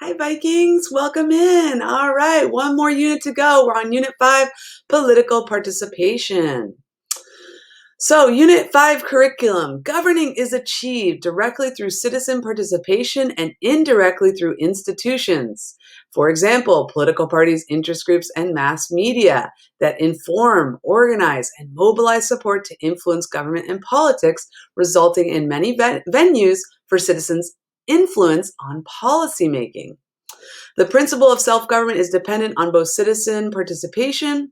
Hi, Vikings. Welcome in. All right, one more unit to go. We're on Unit 5, Political Participation. So, Unit 5 curriculum. Governing is achieved directly through citizen participation and indirectly through institutions. For example, political parties, interest groups, and mass media that inform, organize, and mobilize support to influence government and politics, resulting in many venues for citizens' influence on policymaking. The principle of self-government is dependent on both citizen participation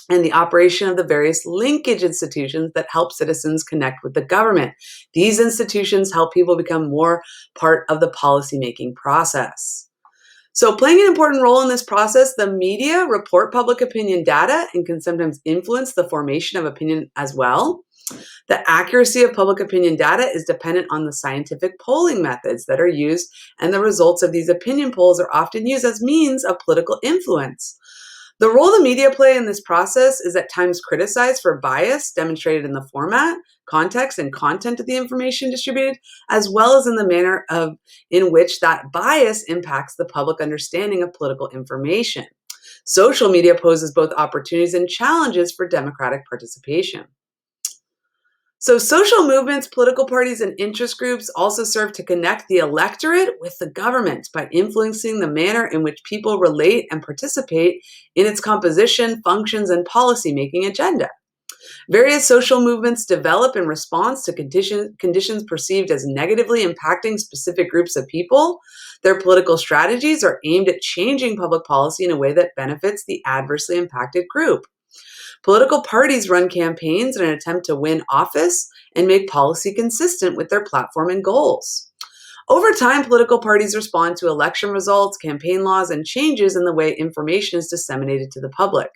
and the operation of the various linkage institutions that help citizens connect with the government. These institutions help people become more part of the policymaking process. So, playing an important role in this process, the media report public opinion data and can sometimes influence the formation of opinion as well. The accuracy of public opinion data is dependent on the scientific polling methods that are used, and the results of these opinion polls are often used as means of political influence. The role the media play in this process is at times criticized for bias demonstrated in the format, context, and content of the information distributed, as well as in the manner in which that bias impacts the public understanding of political information. Social media poses both opportunities and challenges for democratic participation. So social movements, political parties, and interest groups also serve to connect the electorate with the government by influencing the manner in which people relate and participate in its composition, functions, and policymaking agenda. Various social movements develop in response to conditions perceived as negatively impacting specific groups of people. Their political strategies are aimed at changing public policy in a way that benefits the adversely impacted group. Political parties run campaigns in an attempt to win office and make policy consistent with their platform and goals. Over time, political parties respond to election results, campaign laws, and changes in the way information is disseminated to the public.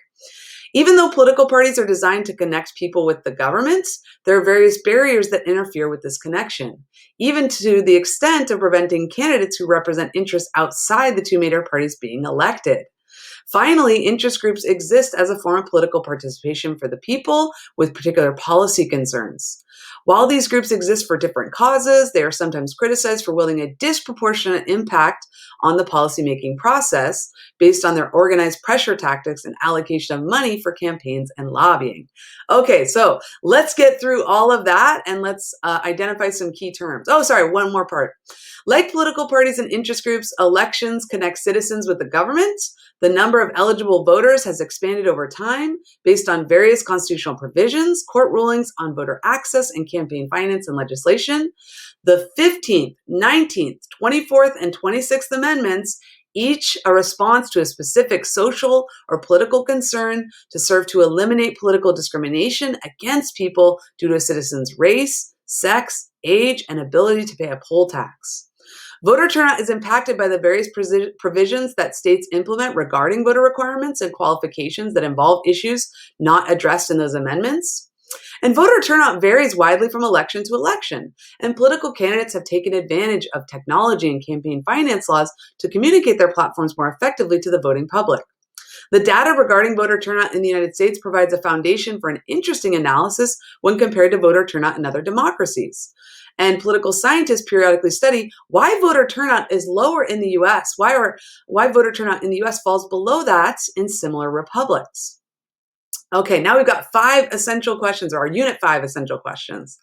Even though political parties are designed to connect people with the government, there are various barriers that interfere with this connection, even to the extent of preventing candidates who represent interests outside the two major parties being elected. Finally, interest groups exist as a form of political participation for the people with particular policy concerns. While these groups exist for different causes, they are sometimes criticized for wielding a disproportionate impact on the policymaking process based on their organized pressure tactics and allocation of money for campaigns and lobbying. Okay, so let's get through all of that and let's identify some key terms. Oh, sorry, one more part. Like political parties and interest groups, elections connect citizens with the government. The number of eligible voters has expanded over time based on various constitutional provisions, court rulings on voter access and campaign finance and legislation. The 15th, 19th, 24th, and 26th Amendments, each a response to a specific social or political concern to serve to eliminate political discrimination against people due to a citizen's race, sex, age, and ability to pay a poll tax. Voter turnout is impacted by the various provisions that states implement regarding voter requirements and qualifications that involve issues not addressed in those amendments. And voter turnout varies widely from election to election, and political candidates have taken advantage of technology and campaign finance laws to communicate their platforms more effectively to the voting public. The data regarding voter turnout in the United States provides a foundation for an interesting analysis when compared to voter turnout in other democracies. And political scientists periodically study why voter turnout is lower in the US, why voter turnout in the US falls below that in similar republics. Okay, now we've got 5 essential questions, or our Unit 5 essential questions.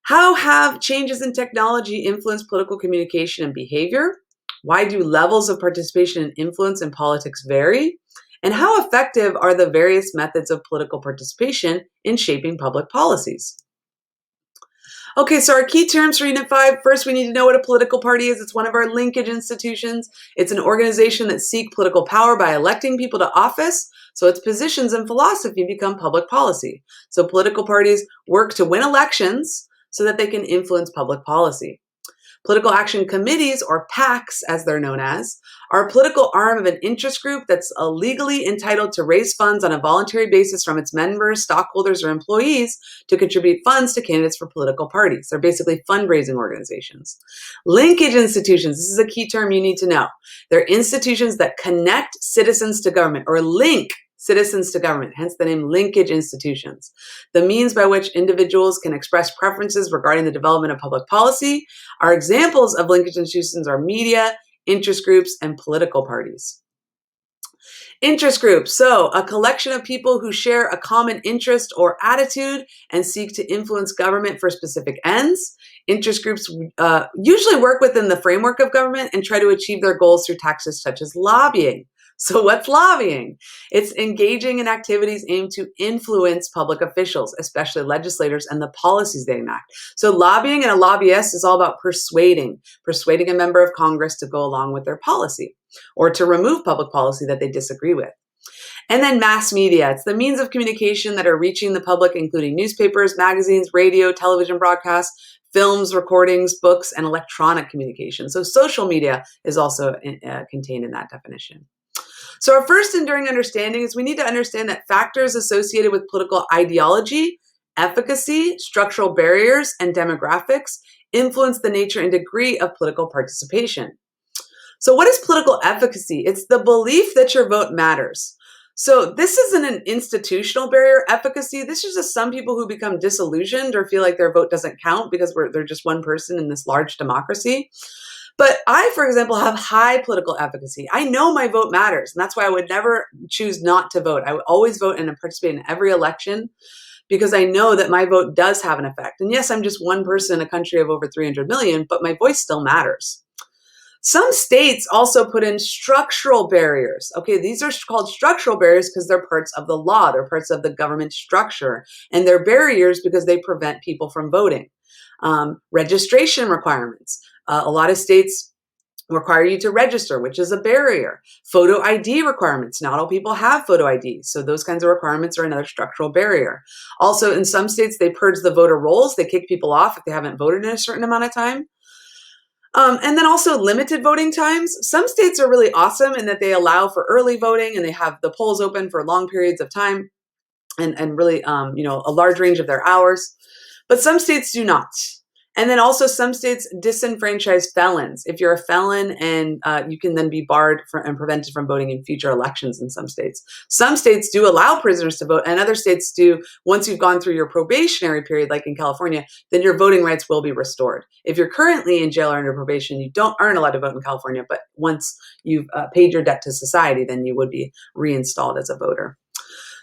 How have changes in technology influenced political communication and behavior? Why do levels of participation and influence in politics vary? And how effective are the various methods of political participation in shaping public policies? Okay, so our key terms for Unit 5. First, we need to know what a political party is. It's one of our linkage institutions. It's an organization that seeks political power by electing people to office, so its positions and philosophy become public policy. So political parties work to win elections so that they can influence public policy. Political action committees, or PACs as they're known as, are a political arm of an interest group that's legally entitled to raise funds on a voluntary basis from its members, stockholders, or employees to contribute funds to candidates for political parties. They're basically fundraising organizations. Linkage institutions, this is a key term you need to know. They're institutions that connect citizens to government, or link citizens to government, hence the name linkage institutions. The means by which individuals can express preferences regarding the development of public policy. Our examples of linkage institutions are media, interest groups, and political parties. Interest groups, so a collection of people who share a common interest or attitude and seek to influence government for specific ends. Interest groups usually work within the framework of government and try to achieve their goals through tactics such as lobbying. So what's lobbying? It's engaging in activities aimed to influence public officials, especially legislators, and the policies they enact. So lobbying and a lobbyist is all about persuading a member of Congress to go along with their policy or to remove public policy that they disagree with. And then mass media. It's the means of communication that are reaching the public, including newspapers, magazines, radio, television broadcasts, films, recordings, books, and electronic communication. So social media is also contained in that definition. So our first enduring understanding is we need to understand that factors associated with political ideology, efficacy, structural barriers, and demographics influence the nature and degree of political participation. So what is political efficacy? It's the belief that your vote matters. So this isn't an institutional barrier efficacy. This is just some people who become disillusioned or feel like their vote doesn't count because they're just one person in this large democracy. But I, for example, have high political efficacy. I know my vote matters, and that's why I would never choose not to vote. I would always vote and participate in every election because I know that my vote does have an effect. And yes, I'm just one person in a country of over 300 million, but my voice still matters. Some states also put in structural barriers. Okay, these are called structural barriers because they're parts of the law, they're parts of the government structure, and they're barriers because they prevent people from voting. Registration requirements. A lot of states require you to register, which is a barrier. Photo ID requirements. Not all people have photo ID. So those kinds of requirements are another structural barrier. Also, in some states, they purge the voter rolls. They kick people off if they haven't voted in a certain amount of time. And then also limited voting times. Some states are really awesome in that they allow for early voting and they have the polls open for long periods of time and really, a large range of their hours. But some states do not. And then also some states disenfranchise felons. If you're a felon and you can then be barred and prevented from voting in future elections in some states. Some states do allow prisoners to vote and other states do, once you've gone through your probationary period, like in California, then your voting rights will be restored. If you're currently in jail or under probation, you aren't allowed to vote in California, but once you've paid your debt to society, then you would be reinstalled as a voter.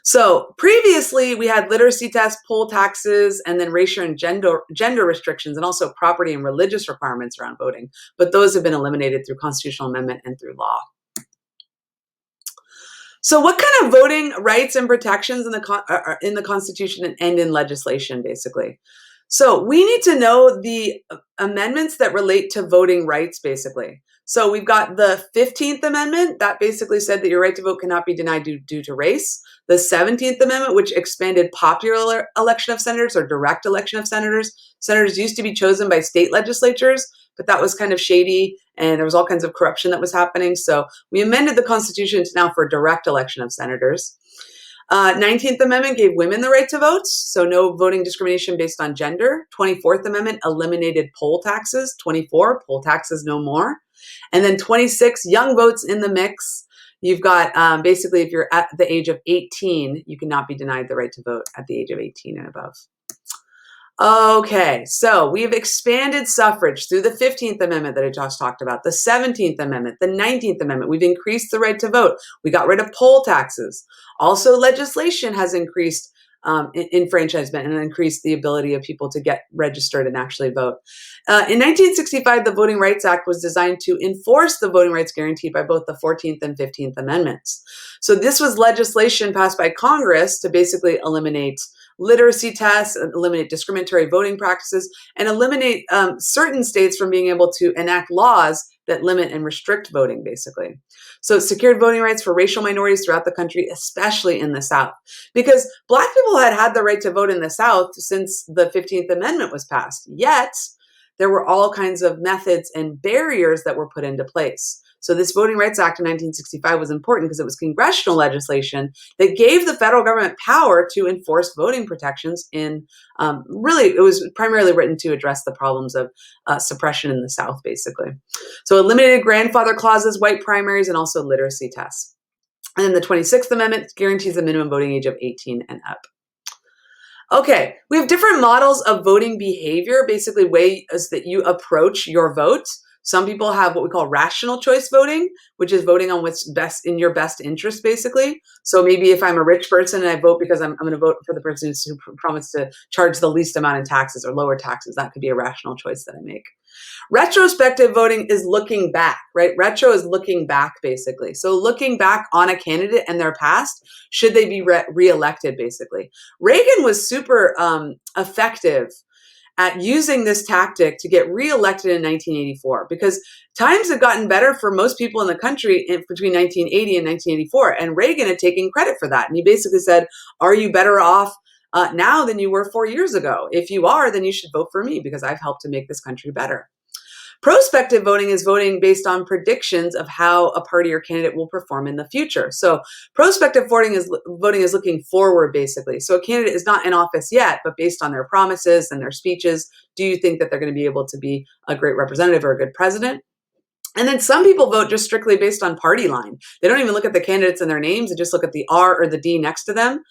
So previously we had literacy tests, poll taxes, and then racial and gender restrictions, and also property and religious requirements around voting. But those have been eliminated through constitutional amendment and through law. So what kind of voting rights and protections are in the Constitution and in legislation, basically? So we need to know the amendments that relate to voting rights, basically. So we've got the 15th Amendment that basically said that your right to vote cannot be denied due to race. The 17th Amendment, which expanded popular election of senators or direct election of senators. Senators used to be chosen by state legislatures, but that was kind of shady and there was all kinds of corruption that was happening. So we amended the Constitution to now for direct election of senators. 19th Amendment gave women the right to vote, so no voting discrimination based on gender. 24th Amendment eliminated poll taxes. 24, poll taxes no more. And then 26, young votes in the mix. You've got basically if you're at the age of 18, you cannot be denied the right to vote at the age of 18 and above. Okay, so we've expanded suffrage through the 15th Amendment that I just talked about, the 17th Amendment, the 19th Amendment. We've increased the right to vote. We got rid of poll taxes. Also, legislation has increased enfranchisement and increased the ability of people to get registered and actually vote. In 1965, the Voting Rights Act was designed to enforce the voting rights guaranteed by both the 14th and 15th Amendments. So this was legislation passed by Congress to basically eliminate literacy tests, eliminate discriminatory voting practices, and eliminate certain states from being able to enact laws that limit and restrict voting, basically. So it secured voting rights for racial minorities throughout the country, especially in the South, because Black people had the right to vote in the South since the 15th Amendment was passed. Yet, there were all kinds of methods and barriers that were put into place. So this Voting Rights Act in 1965 was important because it was congressional legislation that gave the federal government power to enforce voting protections in, really, it was primarily written to address the problems of suppression in the South, basically. So eliminated grandfather clauses, white primaries, and also literacy tests. And then the 26th Amendment guarantees a minimum voting age of 18 and up. Okay, we have different models of voting behavior, basically ways that you approach your vote. Some people have what we call rational choice voting, which is voting on what's best in your best interest, basically. So maybe if I'm a rich person and I vote because I'm going to vote for the person who promised to charge the least amount in taxes or lower taxes, that could be a rational choice that I make. Retrospective voting is looking back, right? Retro is looking back, basically. So looking back on a candidate and their past, should they be reelected, basically. Reagan was super effective at using this tactic to get reelected in 1984, because times had gotten better for most people in the country between 1980 and 1984, and Reagan had taken credit for that. And he basically said, are you better off now than you were 4 years ago? If you are, then you should vote for me because I've helped to make this country better. Prospective voting is voting based on predictions of how a party or candidate will perform in the future. So prospective voting is looking forward, basically. So a candidate is not in office yet, but based on their promises and their speeches, do you think that they're going to be able to be a great representative or a good president? And then some people vote just strictly based on party line. They don't even look at the candidates and their names. They just look at the R or the D next to them.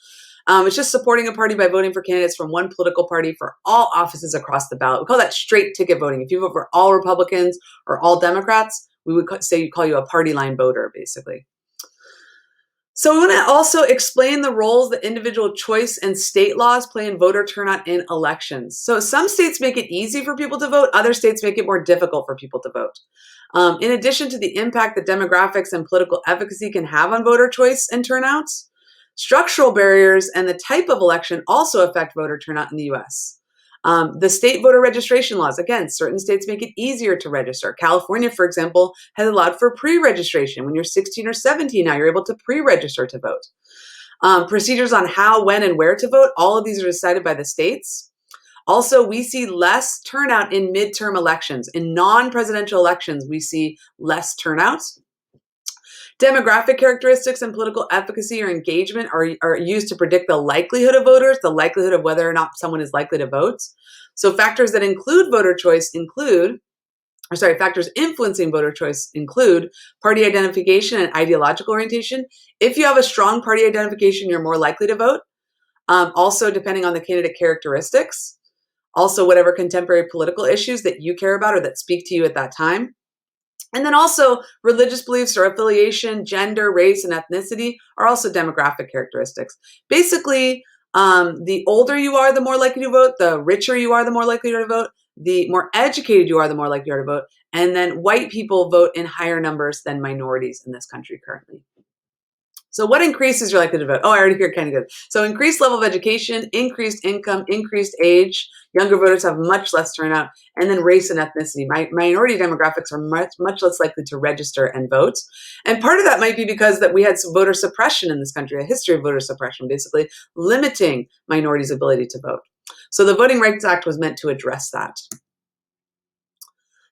It's just supporting a party by voting for candidates from one political party for all offices across the ballot. We call that straight ticket voting. If you vote for all Republicans or all Democrats, we would call you a party line voter, basically. So we want to also explain the roles that individual choice and state laws play in voter turnout in elections. So some states make it easy for people to vote. Other states make it more difficult for people to vote. In addition to the impact that demographics and political efficacy can have on voter choice and turnouts, structural barriers and the type of election also affect voter turnout in the U.S. The state voter registration laws, again, certain states make it easier to register. California, for example, has allowed for pre-registration. When you're 16 or 17 now, you're able to pre-register to vote. Procedures on how, when, and where to vote, all of these are decided by the states. Also, we see less turnout in midterm elections. In non-presidential elections, we see less turnout. Demographic characteristics and political efficacy or engagement are used to predict the likelihood of voters, the likelihood of whether or not someone is likely to vote. So factors that include voter choice factors influencing voter choice include party identification and ideological orientation. If you have a strong party identification, you're more likely to vote. Also, depending on the candidate characteristics. Also, whatever contemporary political issues that you care about or that speak to you at that time. And then also religious beliefs or affiliation, gender, race, and ethnicity are also demographic characteristics. Basically, the older you are, the more likely to vote. The richer you are, the more likely to vote. The more educated you are, the more likely you are to vote. And then white people vote in higher numbers than minorities in this country currently. So what increases your likelihood to vote? Oh, I already hear kind of good. So increased level of education, increased income, increased age. Younger voters have much less turnout. And then race and ethnicity. Minority demographics are much less likely to register and vote. And part of that might be because that we had some voter suppression in this country, a history of voter suppression, basically limiting minorities' ability to vote. So the Voting Rights Act was meant to address that.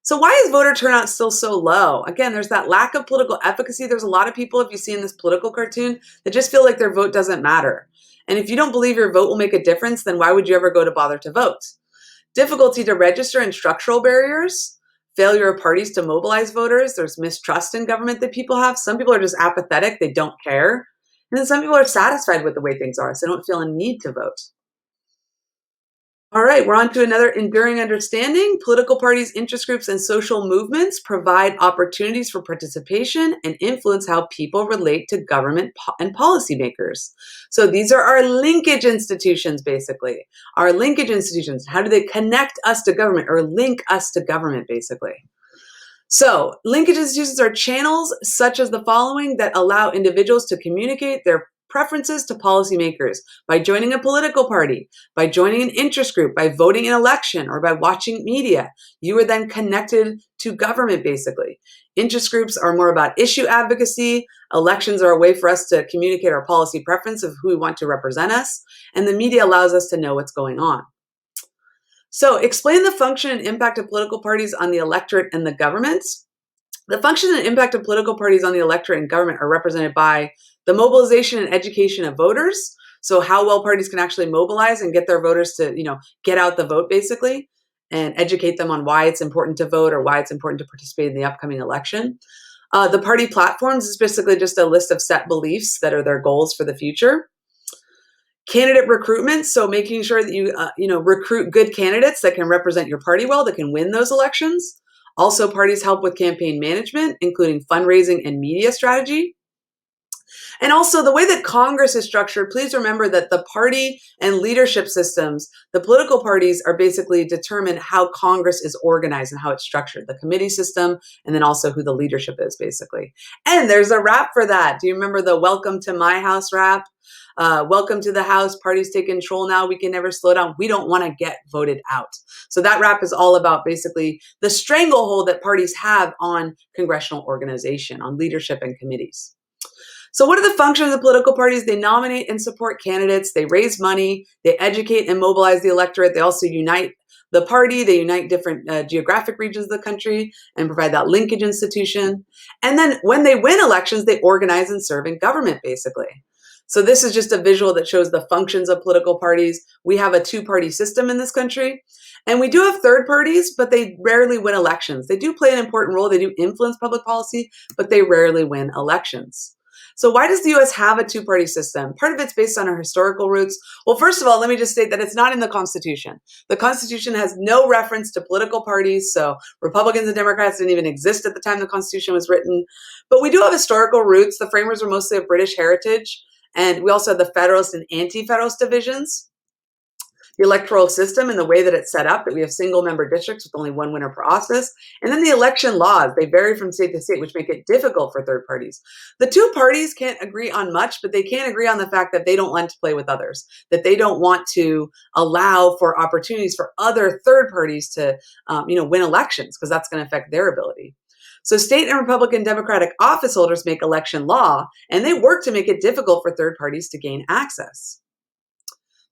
So why is voter turnout still so low? Again, there's that lack of political efficacy. There's a lot of people, if you see in this political cartoon, that just feel like their vote doesn't matter. And if you don't believe your vote will make a difference, then why would you ever go to bother to vote? Difficulty to register and structural barriers, failure of parties to mobilize voters. There's mistrust in government that people have. Some people are just apathetic. They don't care. And then some people are satisfied with the way things are, so they don't feel a need to vote. All right, we're on to another enduring understanding. Political parties, interest groups, and social movements provide opportunities for participation and influence how people relate to government and policymakers. So these are our linkage institutions, basically. Our linkage institutions, how do they connect us to government or link us to government, basically? So linkage institutions are channels such as the following that allow individuals to communicate their preferences to policymakers by joining a political party, by joining an interest group, by voting in election, or by watching media. You are then connected to government, basically. Interest groups are more about issue advocacy. Elections are a way for us to communicate our policy preference of who we want to represent us. And the media allows us to know what's going on. So explain the function and impact of political parties on the electorate and the government. The function and impact of political parties on the electorate and government are represented by the mobilization and education of voters. So how well parties can actually mobilize and get their voters to, get out the vote, basically, and educate them on why it's important to vote or why it's important to participate in the upcoming election. The party platforms is basically just a list of set beliefs that are their goals for the future. Candidate recruitment, so making sure that you recruit good candidates that can represent your party well, that can win those elections. Also, parties help with campaign management, including fundraising and media strategy. And also, the way that Congress is structured, please remember that the party and leadership systems, the political parties are basically determine how Congress is organized and how it's structured, the committee system, and then also who the leadership is, basically. And there's a rap for that. Do you remember the Welcome to My House rap? Welcome to the House. Parties take control now. We can never slow down. We don't want to get voted out. So that rap is all about basically the stranglehold that parties have on congressional organization, on leadership and committees. So what are the functions of political parties? They nominate and support candidates. They raise money. They educate and mobilize the electorate. They also unite the party. They unite different geographic regions of the country and provide that linkage institution. And then when they win elections, they organize and serve in government, basically. So this is just a visual that shows the functions of political parties. We have a two-party system in this country. And we do have third parties, but they rarely win elections. They do play an important role. They do influence public policy, but they rarely win elections. So why does the U.S. have a two-party system? Part of it's based on our historical roots. Well, first of all, let me just state that it's not in the Constitution. The Constitution has no reference to political parties, so Republicans and Democrats didn't even exist at the time the Constitution was written. But we do have historical roots. The framers were mostly of British heritage, and we also have the Federalist and Anti-Federalist divisions. The electoral system and the way that it's set up, that we have single-member districts with only one winner per office, and then the election laws. They vary from state to state, which make it difficult for third parties. The two parties can't agree on much, but they can agree on the fact that they don't want to play with others, that they don't want to allow for opportunities for other third parties to win elections, because that's going to affect their ability. So state and Republican Democratic office holders make election law, and they work to make it difficult for third parties to gain access.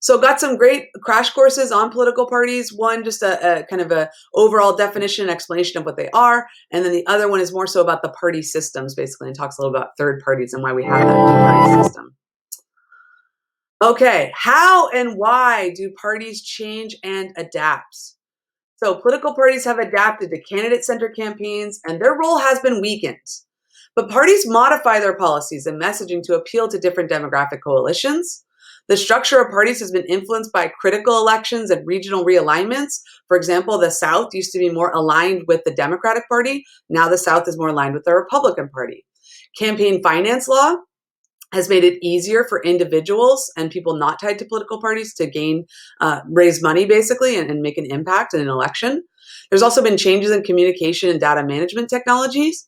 So got some great crash courses on political parties. One, just a kind of a overall definition, explanation of what they are. And then the other one is more so about the party systems, basically, and talks a little about third parties and why we have that two-party system. Okay, how and why do parties change and adapt? So political parties have adapted to candidate-centered campaigns, and their role has been weakened. But parties modify their policies and messaging to appeal to different demographic coalitions. The structure of parties has been influenced by critical elections and regional realignments. For example, the South used to be more aligned with the Democratic Party. Now the South is more aligned with the Republican Party. Campaign finance law has made it easier for individuals and people not tied to political parties to raise money, basically, and make an impact in an election. There's also been changes in communication and data management technologies.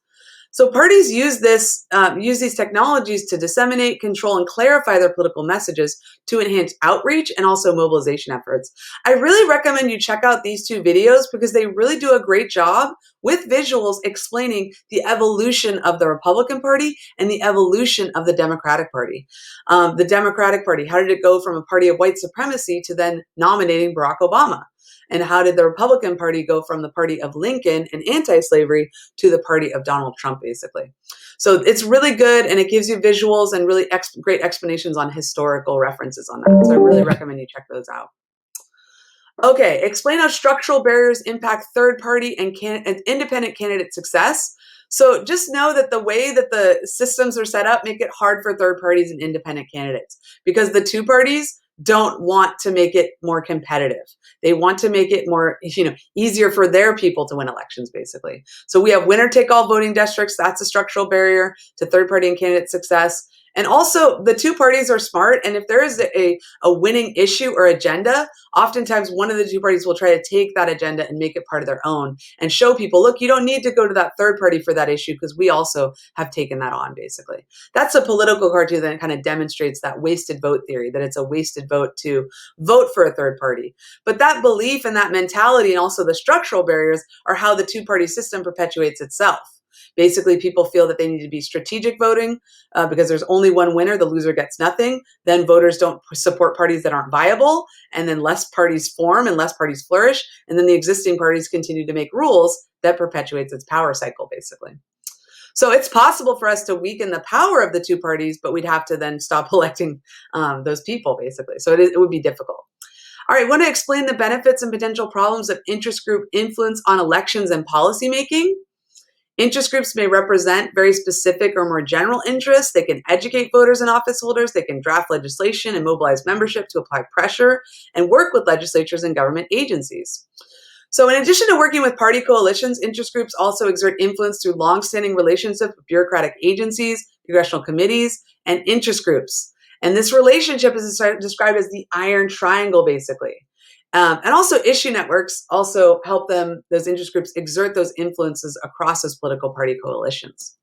So parties use these technologies to disseminate, control, and clarify their political messages to enhance outreach and also mobilization efforts. I really recommend you check out these two videos because they really do a great job with visuals explaining the evolution of the Republican Party and the evolution of the Democratic Party. The Democratic Party, how did it go from a party of white supremacy to then nominating Barack Obama? And how did the Republican Party go from the party of Lincoln and anti-slavery to the party of Donald Trump, basically? So it's really good, and it gives you visuals and really great explanations on historical references on that. So I really recommend you check those out. Okay, explain how structural barriers impact third party and independent candidate success. So just know that the way that the systems are set up make it hard for third parties and independent candidates because the two parties don't want to make it more competitive. They want to make it more, easier for their people to win elections, basically. So we have winner-take-all voting districts. That's a structural barrier to third-party and candidate success. And also, the two parties are smart, and if there is a winning issue or agenda, oftentimes one of the two parties will try to take that agenda and make it part of their own and show people, look, you don't need to go to that third party for that issue because we also have taken that on, basically. That's a political cartoon that kind of demonstrates that wasted vote theory, that it's a wasted vote to vote for a third party. But that belief and that mentality and also the structural barriers are how the two-party system perpetuates itself. Basically, people feel that they need to be strategic voting because there's only one winner, the loser gets nothing. Then voters don't support parties that aren't viable, and then less parties form and less parties flourish, and then the existing parties continue to make rules that perpetuates its power cycle, basically. So it's possible for us to weaken the power of the two parties, but we'd have to then stop electing those people, basically. So it would be difficult. All right, I want to explain the benefits and potential problems of interest group influence on elections and policymaking. Interest groups may represent very specific or more general interests. They can educate voters and office holders. They can draft legislation and mobilize membership to apply pressure and work with legislatures and government agencies. So in addition to working with party coalitions, interest groups also exert influence through longstanding relationships with bureaucratic agencies, congressional committees, and interest groups. And this relationship is described as the iron triangle, basically. And also issue networks also help those interest groups exert those influences across those political party coalitions.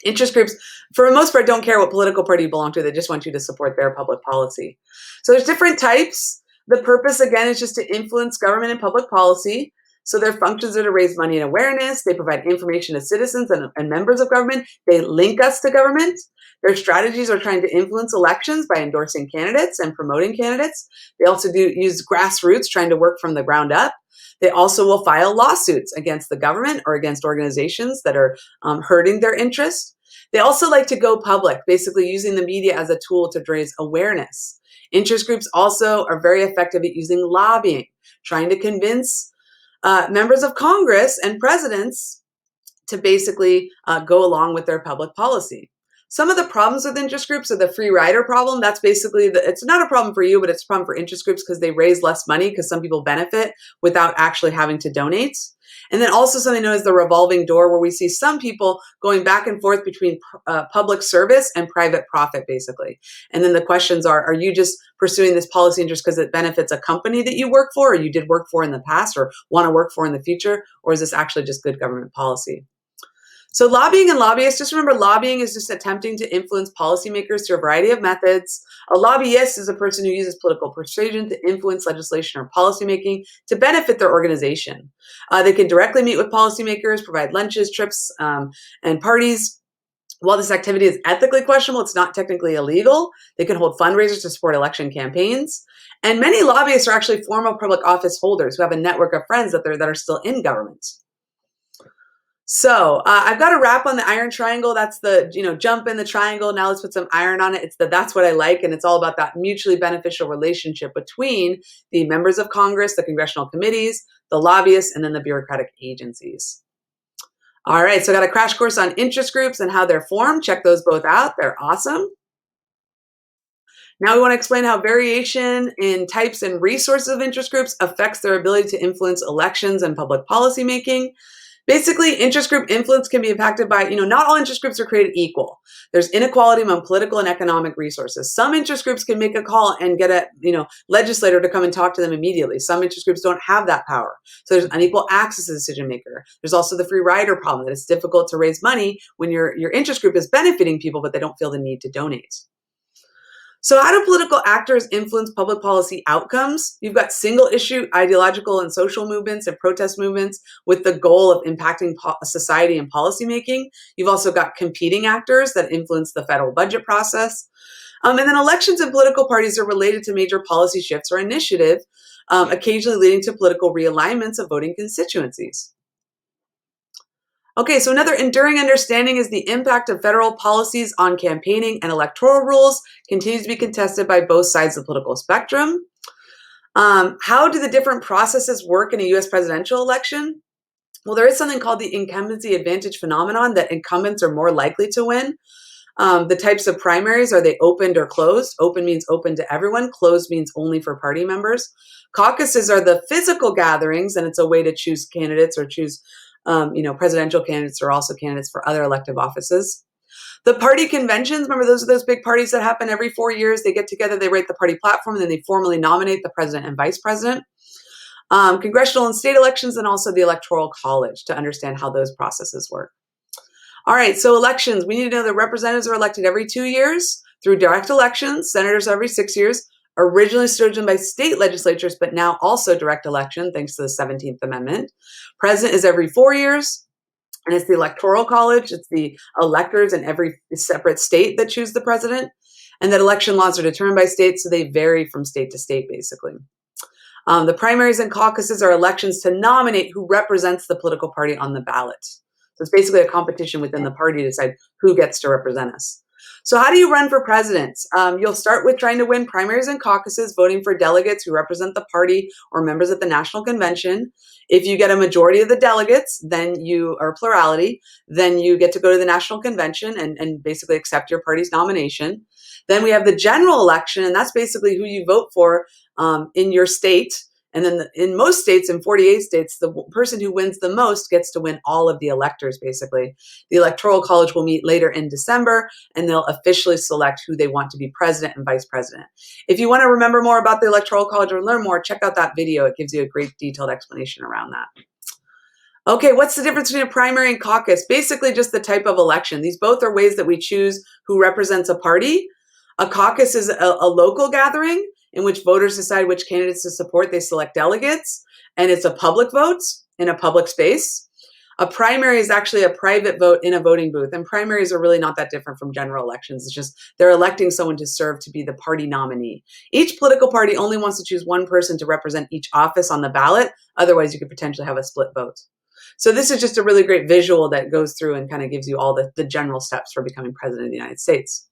Interest groups, for the most part, don't care what political party you belong to. They just want you to support their public policy. So there's different types. The purpose, again, is just to influence government and public policy. So their functions are to raise money and awareness. They provide information to citizens and members of government. They link us to government. Their strategies are trying to influence elections by endorsing candidates and promoting candidates. They also do use grassroots, trying to work from the ground up. They also will file lawsuits against the government or against organizations that are hurting their interest. They also like to go public, basically using the media as a tool to raise awareness. Interest groups also are very effective at using lobbying, trying to convince members of Congress and presidents to basically go along with their public policy. Some of the problems with interest groups are the free rider problem. That's basically, it's not a problem for you, but it's a problem for interest groups because they raise less money because some people benefit without actually having to donate. And then also something known as the revolving door, where we see some people going back and forth between public service and private profit, basically. And then the questions are you just pursuing this policy interest because it benefits a company that you work for or you did work for in the past or want to work for in the future? Or is this actually just good government policy? So lobbying and lobbyists, just remember, lobbying is just attempting to influence policymakers through a variety of methods. A lobbyist is a person who uses political persuasion to influence legislation or policymaking to benefit their organization. They can directly meet with policymakers, provide lunches, trips, and parties. While this activity is ethically questionable, it's not technically illegal. They can hold fundraisers to support election campaigns. And many lobbyists are actually former public office holders who have a network of friends that are still in government. So I've got a wrap on the iron triangle. That's the, jump in the triangle. Now let's put some iron on it. That's what I like. And it's all about that mutually beneficial relationship between the members of Congress, the congressional committees, the lobbyists, and then the bureaucratic agencies. All right. So I got a crash course on interest groups and how they're formed. Check those both out. They're awesome. Now we want to explain how variation in types and resources of interest groups affects their ability to influence elections and public policy making. Basically, interest group influence can be impacted by, not all interest groups are created equal. There's inequality among political and economic resources. Some interest groups can make a call and get a, legislator to come and talk to them immediately. Some interest groups don't have that power. So there's unequal access to the decision maker. There's also the free rider problem, that it's difficult to raise money when your interest group is benefiting people, but they don't feel the need to donate. So how do political actors influence public policy outcomes? You've got single issue ideological and social movements and protest movements with the goal of impacting society and policymaking. You've also got competing actors that influence the federal budget process. And then elections and political parties are related to major policy shifts or initiative, occasionally leading to political realignments of voting constituencies. Okay, so another enduring understanding is the impact of federal policies on campaigning and electoral rules continues to be contested by both sides of the political spectrum. How do the different processes work in a US presidential election? Well, there is something called the incumbency advantage phenomenon, that incumbents are more likely to win. The types of primaries, are they opened or closed? Open means open to everyone. Closed means only for party members. Caucuses are the physical gatherings, and it's a way to choose candidates or choose presidential candidates are also candidates for other elective offices. The party conventions, remember, those are those big parties that happen every 4 years. They get together, they write the party platform, and then they formally nominate the president and vice president. Congressional and state elections, and also the Electoral College, to understand how those processes work. All right, so elections. We need to know that representatives are elected every 2 years through direct elections, senators every 6 years, originally chosen by state legislatures, but now also direct election, thanks to the 17th Amendment. President is every 4 years, and it's the Electoral College. It's the electors in every separate state that choose the president, and that election laws are determined by states, so they vary from state to state, basically. The primaries and caucuses are elections to nominate who represents the political party on the ballot. So it's basically a competition within the party to decide who gets to represent us. So how do you run for president? You'll start with trying to win primaries and caucuses, voting for delegates who represent the party or members at the National Convention. If you get a majority of the delegates, then or plurality, then you get to go to the National Convention and basically accept your party's nomination. Then we have the general election, and that's basically who you vote for in your state. And then in most states, in 48 states, the person who wins the most gets to win all of the electors, basically. The Electoral College will meet later in December, and they'll officially select who they want to be president and vice president. If you want to remember more about the Electoral College or learn more, check out that video. It gives you a great detailed explanation around that. Okay, what's the difference between a primary and caucus? Basically just the type of election. These both are ways that we choose who represents a party. A caucus is a local gathering in which voters decide which candidates to support. They select delegates, and it's a public vote in a public space. A primary is actually a private vote in a voting booth, and primaries are really not that different from general elections. It's just they're electing someone to serve to be the party nominee. Each political party only wants to choose one person to represent each office on the ballot. Otherwise, you could potentially have a split vote. So this is just a really great visual that goes through and kind of gives you all the general steps for becoming president of the United States.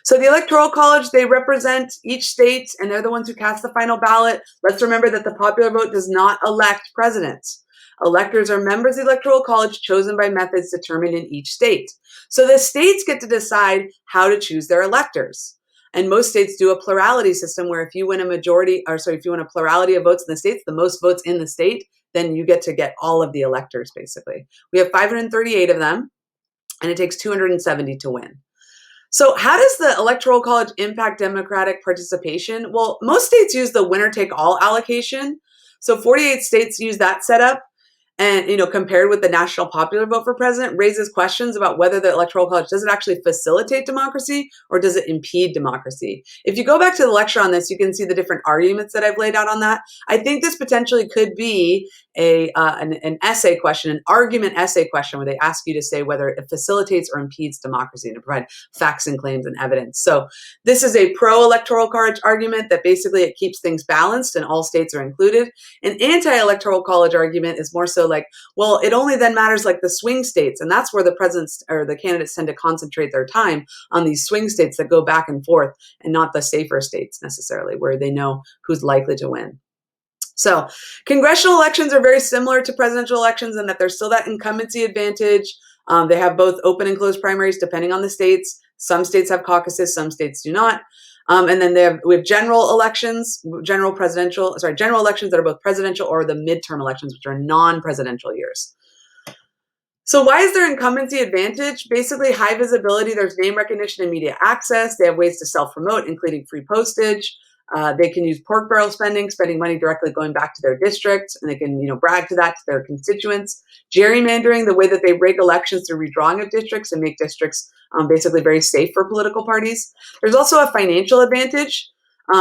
So the Electoral College, they represent each state, and they're the ones who cast the final ballot. Let's remember that the popular vote does not elect presidents. Electors are members of the Electoral College chosen by methods determined in each state. So the states get to decide how to choose their electors. And most states do a plurality system where if you win a plurality of votes in the states, the most votes in the state, then you get all of the electors, basically. We have 538 of them, and it takes 270 to win. So how does the Electoral College impact democratic participation? Well, most states use the winner-take-all allocation. So 48 states use that setup. And, compared with the national popular vote for president, raises questions about whether the Electoral College, does it actually facilitate democracy or does it impede democracy? If you go back to the lecture on this, you can see the different arguments that I've laid out on that. I think this potentially could be an essay question, an argument essay question, where they ask you to say whether it facilitates or impedes democracy and to provide facts and claims and evidence. So this is a pro-Electoral College argument that basically it keeps things balanced and all states are included. An anti-Electoral College argument is more so like, well, it only then matters like the swing states, and that's where the presidents or the candidates tend to concentrate their time on these swing states that go back and forth, and not the safer states necessarily, where they know who's likely to win. So congressional elections are very similar to presidential elections in that there's still that incumbency advantage. They have both open and closed primaries depending on the states. Some states have caucuses, some states do not. And then we have general elections, general elections that are both presidential or the midterm elections, which are non-presidential years. So why is there incumbency advantage? Basically, high visibility, there's name recognition and media access. They have ways to self-promote, including free postage. They can use pork barrel spending money directly going back to their districts, and they can, brag to that to their constituents. Gerrymandering, the way that they rig elections through redrawing of districts and make districts basically very safe for political parties. There's also a financial advantage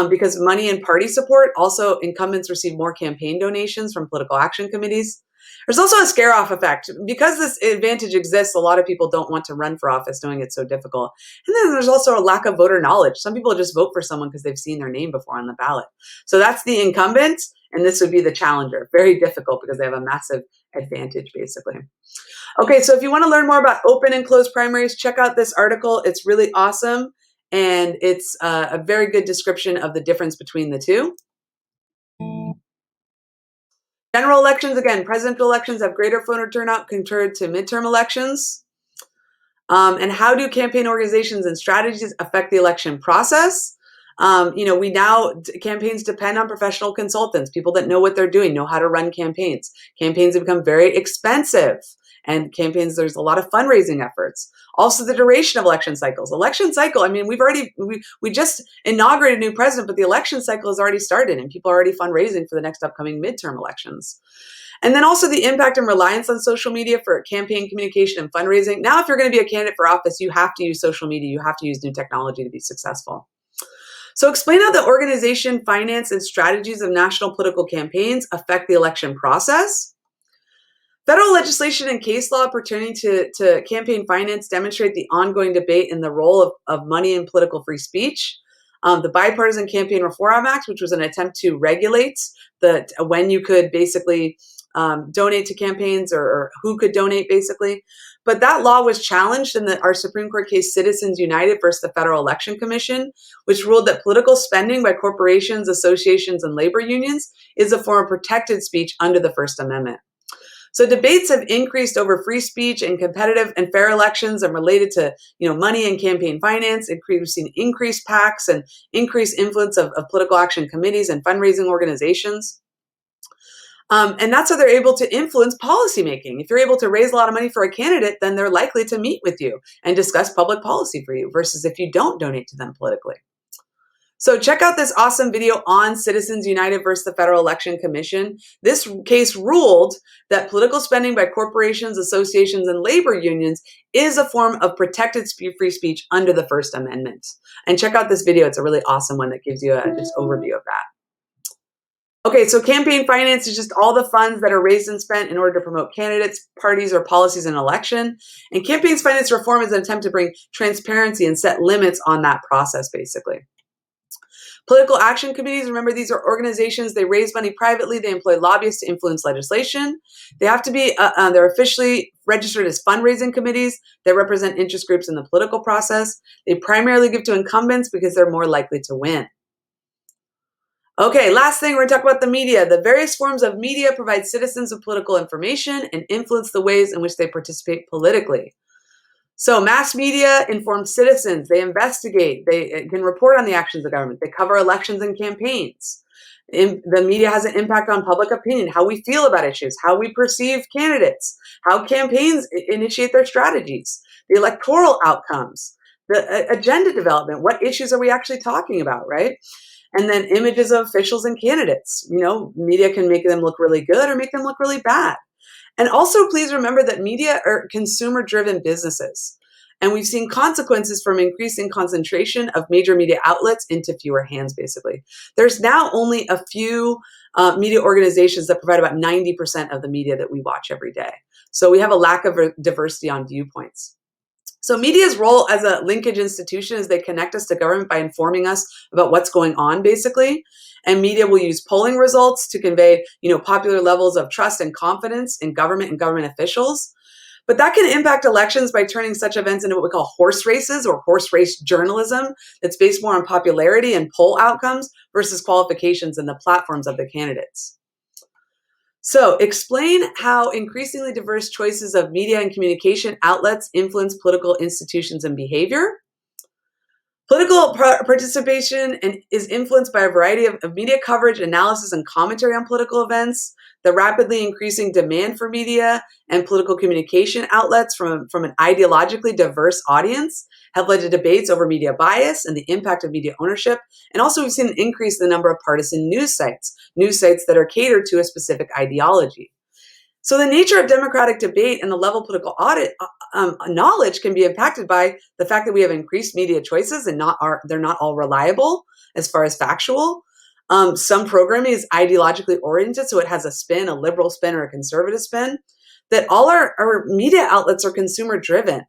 because money and party support. Also, incumbents receive more campaign donations from political action committees. There's also a scare-off effect. Because this advantage exists, a lot of people don't want to run for office knowing it's so difficult. And then there's also a lack of voter knowledge. Some people just vote for someone because they've seen their name before on the ballot. So that's the incumbent, and this would be the challenger. Very difficult because they have a massive advantage, basically. Okay, so if you want to learn more about open and closed primaries, check out this article. It's really awesome, and it's a very good description of the difference between the two. General elections, again, presidential elections have greater voter turnout compared to midterm elections. And how do campaign organizations and strategies affect the election process? Campaigns depend on professional consultants, people that know what they're doing, know how to run campaigns. Campaigns have become very expensive. And campaigns, there's a lot of fundraising efforts. Also, the duration of election cycles. Election cycle, we just inaugurated a new president, but the election cycle has already started and people are already fundraising for the next upcoming midterm elections. And then also the impact and reliance on social media for campaign communication and fundraising. Now, if you're going to be a candidate for office, you have to use social media. You have to use new technology to be successful. So explain how the organization, finance, and strategies of national political campaigns affect the election process. Federal legislation and case law pertaining to campaign finance demonstrate the ongoing debate in the role of money in political free speech. The Bipartisan Campaign Reform Act, which was an attempt to regulate when you could basically donate to campaigns or who could donate, basically. But that law was challenged in our Supreme Court case Citizens United versus the Federal Election Commission, which ruled that political spending by corporations, associations, and labor unions is a form of protected speech under the First Amendment. So debates have increased over free speech and competitive and fair elections and related to money and campaign finance. We've seen increased PACs and increased influence of political action committees and fundraising organizations. And that's how they're able to influence policymaking. If you're able to raise a lot of money for a candidate, then they're likely to meet with you and discuss public policy for you versus if you don't donate to them politically. So check out this awesome video on Citizens United versus the Federal Election Commission. This case ruled that political spending by corporations, associations, and labor unions is a form of protected free speech under the First Amendment. And check out this video. It's a really awesome one that gives you a just overview of that. Okay, so campaign finance is just all the funds that are raised and spent in order to promote candidates, parties, or policies in an election. And campaign finance reform is an attempt to bring transparency and set limits on that process, basically. Political action committees, remember, these are organizations. They raise money privately. They employ lobbyists to influence legislation. They have to be, they're officially registered as fundraising committees that represent interest groups in the political process. They primarily give to incumbents because they're more likely to win. Okay, last thing, we're going to talk about the media. The various forms of media provide citizens with political information and influence the ways in which they participate politically. So mass media informs citizens. They investigate. They can report on the actions of government. They cover elections and campaigns. The media has an impact on public opinion, how we feel about issues, how we perceive candidates, how campaigns initiate their strategies, the electoral outcomes, the agenda development. What issues are we actually talking about, right? And then images of officials and candidates. You know, media can make them look really good or make them look really bad. And also, please remember that media are consumer-driven businesses. And we've seen consequences from increasing concentration of major media outlets into fewer hands, basically. There's now only a few media organizations that provide about 90% of the media that we watch every day. So we have a lack of diversity on viewpoints. So media's role as a linkage institution is they connect us to government by informing us about what's going on, basically. And media will use polling results to convey, popular levels of trust and confidence in government and government officials. But that can impact elections by turning such events into what we call horse races or horse race journalism that's based more on popularity and poll outcomes versus qualifications and the platforms of the candidates. So explain how increasingly diverse choices of media and communication outlets influence political institutions and behavior. Political participation is influenced by a variety of media coverage, analysis, and commentary on political events. The rapidly increasing demand for media and political communication outlets from an ideologically diverse audience have led to debates over media bias and the impact of media ownership. And also, we've seen an increase in the number of partisan news sites that are catered to a specific ideology. So the nature of democratic debate and the level of political knowledge can be impacted by the fact that we have increased media choices and they're not all reliable as far as factual. Some programming is ideologically oriented, so it has a spin, a liberal spin or a conservative spin. That all our media outlets are consumer driven.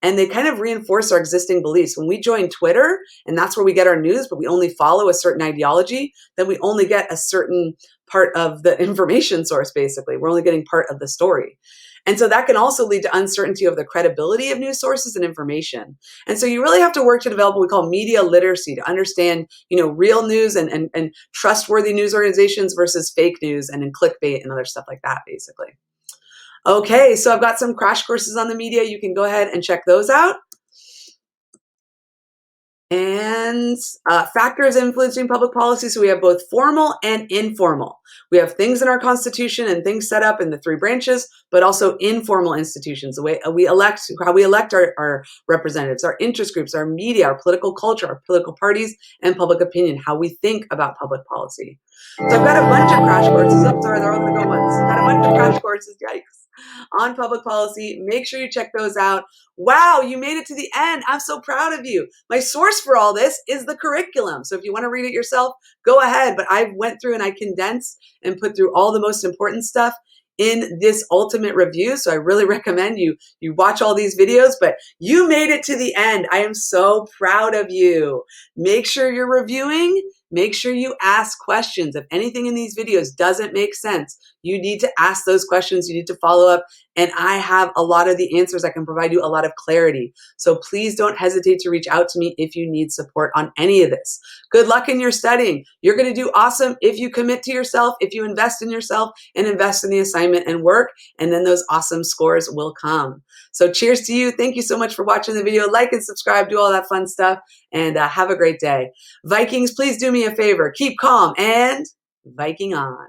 And they kind of reinforce our existing beliefs. When we join Twitter, and that's where we get our news, but we only follow a certain ideology, then we only get a certain part of the information source, basically. We're only getting part of the story. And so that can also lead to uncertainty of the credibility of news sources and information. And so you really have to work to develop what we call media literacy to understand, real news and trustworthy news organizations versus fake news and clickbait and other stuff like that, basically. Okay, so I've got some crash courses on the media. You can go ahead and check those out. And factors influencing public policy. So we have both formal and informal. We have things in our Constitution and things set up in the three branches, but also informal institutions, the way how we elect our representatives, our interest groups, our media, our political culture, our political parties, and public opinion, how we think about public policy. So I've got a bunch of crash courses. I'm sorry, they're all going to go once. I've got a bunch of crash courses, yikes, on public policy. Make sure you check those out. Wow, you made it to the end. I'm so proud of you. My source for all this is the curriculum. So if you want to read it yourself, go ahead. But I went through and I condensed and put through all the most important stuff in this ultimate review. So I really recommend you watch all these videos, but you made it to the end. I am so proud of you. Make sure you're reviewing. Make sure you ask questions. If anything in these videos doesn't make sense, you need to ask those questions. You need to follow up. And I have a lot of the answers. I can provide you a lot of clarity. So please don't hesitate to reach out to me if you need support on any of this. Good luck in your studying. You're going to do awesome if you commit to yourself, if you invest in yourself and invest in the assignment and work, and then those awesome scores will come. So cheers to you. Thank you so much for watching the video. Like and subscribe, do all that fun stuff, and have a great day. Vikings, please do me a favor. Keep calm and Viking on.